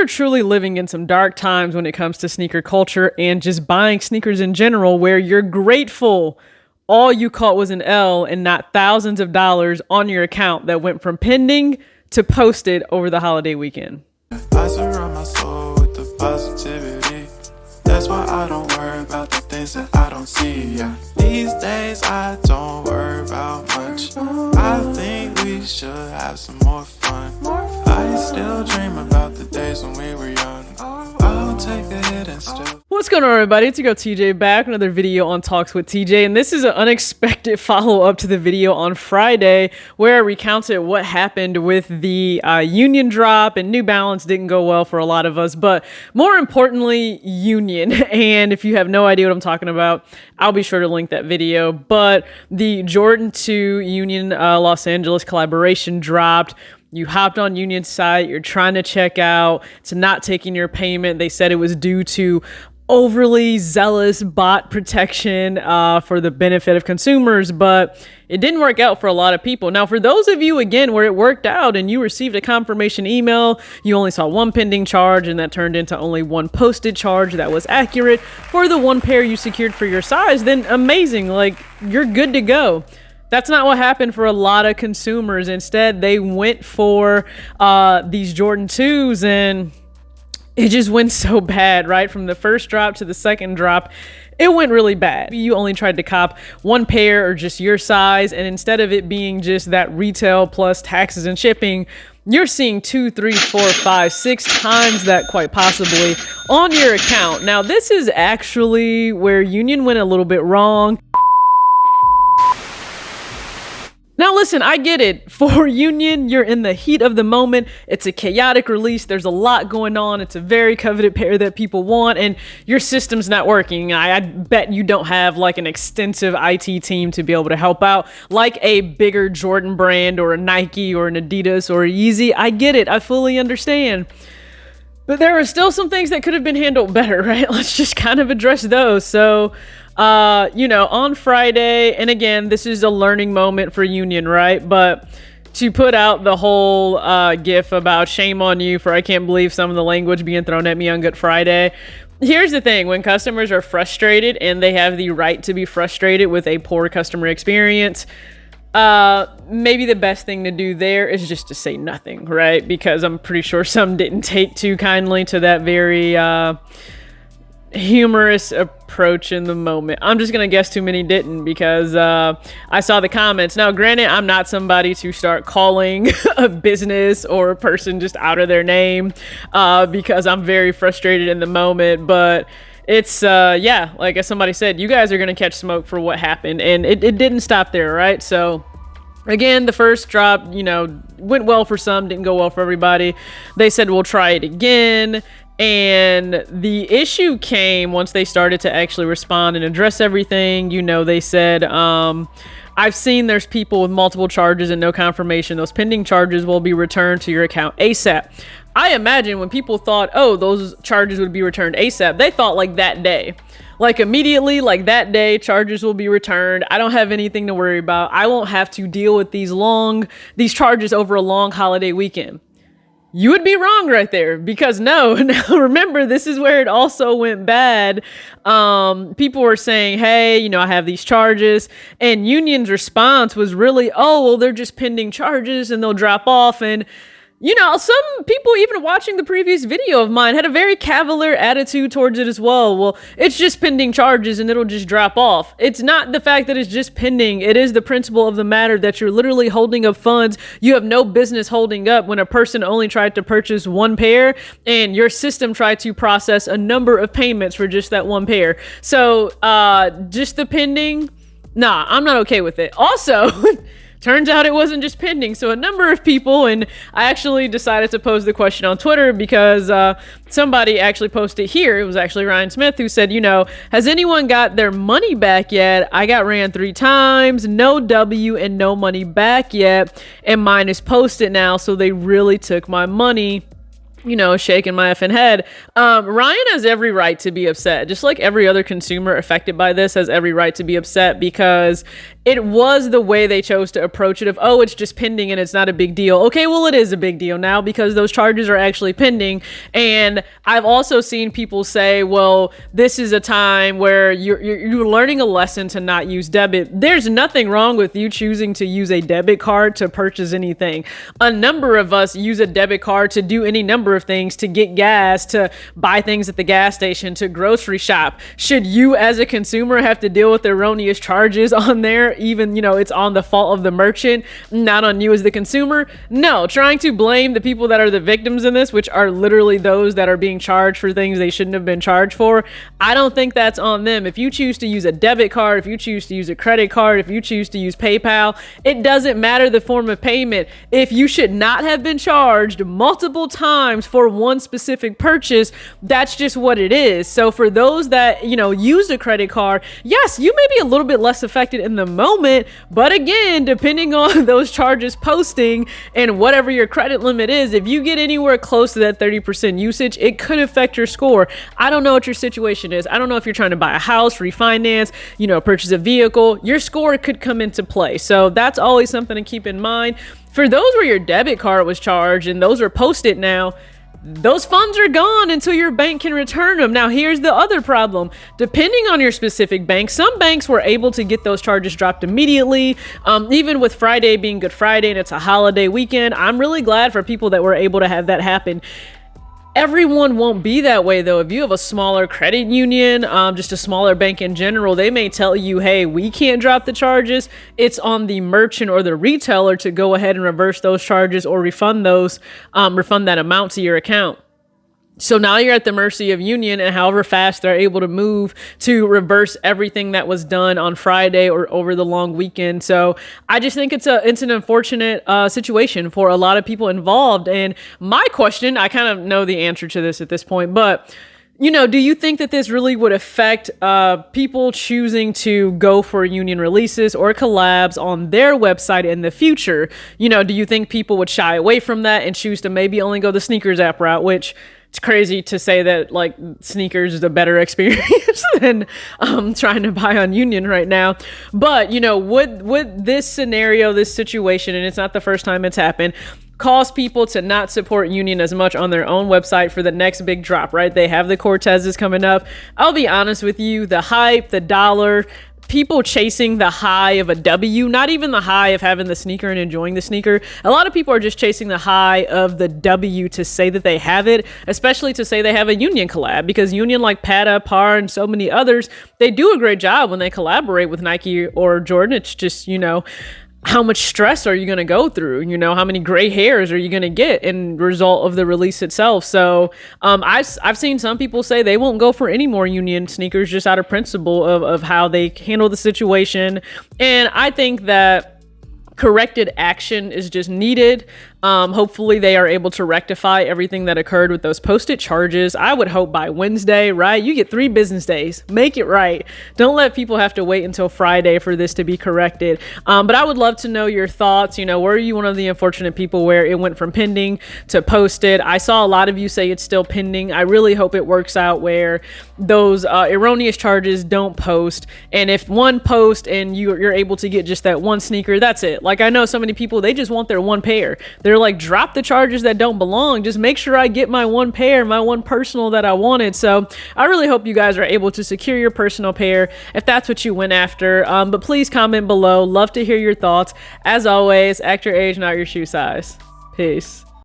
truly living in some dark times when it comes to sneaker culture and just buying sneakers in general, where you're grateful all you caught was an L and not thousands of dollars on your account that went from pending to posted over the holiday weekend. I surround my soul with the positivity. That's why I don't worry about the things that I don't see. Yeah. These days I don't worry about much. I think we should have some more fun. I still dream about the days when we were young. I'll take a hit and still. What's going on, everybody? It's your girl TJ back. Another video on Talks with TJ, and this is an unexpected follow-up to the video on Friday where I recounted what happened with the Union drop, and New Balance didn't go well for a lot of us, but more importantly, Union. And if you have no idea what I'm talking about, I'll be sure to link that video. But the Jordan 2 Union Los Angeles collaboration dropped. You hopped on Union's site, you're trying to check out, it's not taking your payment. They said it was due to overly zealous bot protection for the benefit of consumers, but it didn't work out for a lot of people. Now, for those of you, again, where it worked out and you received a confirmation email, you only saw one pending charge and that turned into only one posted charge that was accurate for the one pair you secured for your size, then amazing, like you're good to go. That's not what happened for a lot of consumers. Instead, they went for these Jordan 2s, and it just went so bad, right? From the first drop to the second drop, it went really bad. You only tried to cop one pair or just your size, and instead of it being just that retail plus taxes and shipping, you're seeing 2, 3, 4, 5, 6 times that quite possibly on your account. Now, this is actually where Union went a little bit wrong. Now listen, I get it. For Union, you're in the heat of the moment. It's a chaotic release. There's a lot going on. It's a very coveted pair that people want, and your system's not working. I bet you don't have like an extensive IT team to be able to help out, like a bigger Jordan brand or a Nike or an Adidas or a Yeezy. I get it. I fully understand. But there are still some things that could have been handled better, right? Let's just kind of address those. So, on Friday, and again, this is a learning moment for Union, right? But to put out the whole gif about shame on you for I can't believe some of the language being thrown at me on Good Friday. Here's the thing, when customers are frustrated, and they have the right to be frustrated with a poor customer experience, maybe the best thing to do there is just to say nothing, right? Because I'm pretty sure some didn't take too kindly to that very humorous approach in the moment. I'm just gonna guess too many didn't, because I saw the comments. Now granted, I'm not somebody to start calling a business or a person just out of their name because I'm very frustrated in the moment, but it's yeah, like as somebody said, you guys are gonna catch smoke for what happened, and it didn't stop there, right? So again, the first drop, went well for some, didn't go well for everybody. They said we'll try it again. And the issue came once they started to actually respond and address everything. They said, I've seen there's people with multiple charges and no confirmation. Those pending charges will be returned to your account ASAP. I imagine when people thought, oh, those charges would be returned ASAP, they thought like that day. Like immediately, like that day, charges will be returned. I don't have anything to worry about. I won't have to deal with these charges over a long holiday weekend. You would be wrong right there, because now remember, this is where it also went bad. People were saying, hey, I have these charges, and Union's response was really, oh, well, they're just pending charges and they'll drop off. And some people, even watching the previous video of mine, had a very cavalier attitude towards it as well. Well, it's just pending charges and it'll just drop off. It's not the fact that it's just pending. It is the principle of the matter that you're literally holding up funds you have no business holding up when a person only tried to purchase one pair and your system tried to process a number of payments for just that one pair. So just the pending, nah, I'm not okay with it. Also, turns out it wasn't just pending. So a number of people, and I actually decided to pose the question on Twitter because somebody actually posted here. It was actually Ryan Smith who said, has anyone got their money back yet? I got ran 3 times, no W and no money back yet. And mine is posted now. So they really took my money. Shaking my effing head. Ryan has every right to be upset, just like every other consumer affected by this has every right to be upset, because it was the way they chose to approach it of, oh, it's just pending and it's not a big deal. Okay, well, it is a big deal now because those charges are actually pending. And I've also seen people say, well, this is a time where you're learning a lesson to not use debit. There's nothing wrong with you choosing to use a debit card to purchase anything. A number of us use a debit card to do any number of things, to get gas, to buy things at the gas station, to grocery shop. Should you as a consumer have to deal with erroneous charges on there, even, it's on the fault of the merchant, not on you as the consumer? No, trying to blame the people that are the victims in this, which are literally those that are being charged for things they shouldn't have been charged for, I don't think that's on them. If you choose to use a debit card, if you choose to use a credit card, if you choose to use PayPal, it doesn't matter the form of payment. If you should not have been charged multiple times for one specific purchase, that's just what it is. So for those that, use a credit card, yes, you may be a little bit less affected in the moment, but again, depending on those charges posting and whatever your credit limit is, if you get anywhere close to that 30% usage, it could affect your score. I don't know what your situation is. I don't know if you're trying to buy a house, refinance, purchase a vehicle, your score could come into play. So that's always something to keep in mind. For those where your debit card was charged and those are posted now, those funds are gone until your bank can return them. Now, here's the other problem. Depending on your specific bank, some banks were able to get those charges dropped immediately. Even with Friday being Good Friday and it's a holiday weekend, I'm really glad for people that were able to have that happen. Everyone won't be that way, though. If you have a smaller credit union, just a smaller bank in general, they may tell you, hey, we can't drop the charges. It's on the merchant or the retailer to go ahead and reverse those charges or refund that amount to your account. So now you're at the mercy of Union and however fast they're able to move to reverse everything that was done on Friday or over the long weekend. So I just think it's an unfortunate situation for a lot of people involved. And my question, I kind of know the answer to this at this point, but do you think that this really would affect people choosing to go for union releases or collabs on their website in the future? Do you think people would shy away from that and choose to maybe only go the sneakers app route, which it's crazy to say that like sneakers is a better experience than trying to buy on Union right now. But, would this scenario, this situation, and it's not the first time it's happened, cause people to not support Union as much on their own website for the next big drop, right? They have the Cortezes coming up. I'll be honest with you, the hype, the dollar, people chasing the high of a W, not even the high of having the sneaker and enjoying the sneaker. A lot of people are just chasing the high of the W to say that they have it, especially to say they have a Union collab, because Union, like Pata, Par, and so many others, they do a great job when they collaborate with Nike or Jordan. It's just, how much stress are you going to go through? How many gray hairs are you going to get in result of the release itself? So I've seen some people say they won't go for any more Union sneakers just out of principle of how they handle the situation. And I think that corrected action is just needed. Hopefully they are able to rectify everything that occurred with those posted charges. I would hope by Wednesday, right? You get 3 business days. Make it right. Don't let people have to wait until Friday for this to be corrected. But I would love to know your thoughts. Were you one of the unfortunate people where it went from pending to posted? I saw a lot of you say it's still pending. I really hope it works out where those erroneous charges don't post. And if one post and you're able to get just that one sneaker, that's it. Like, I know so many people, they just want their one pair. They're like, drop the charges that don't belong. Just make sure I get my one pair, my one personal that I wanted. So I really hope you guys are able to secure your personal pair if that's what you went after. But please comment below. Love to hear your thoughts. As always, act your age, not your shoe size. Peace.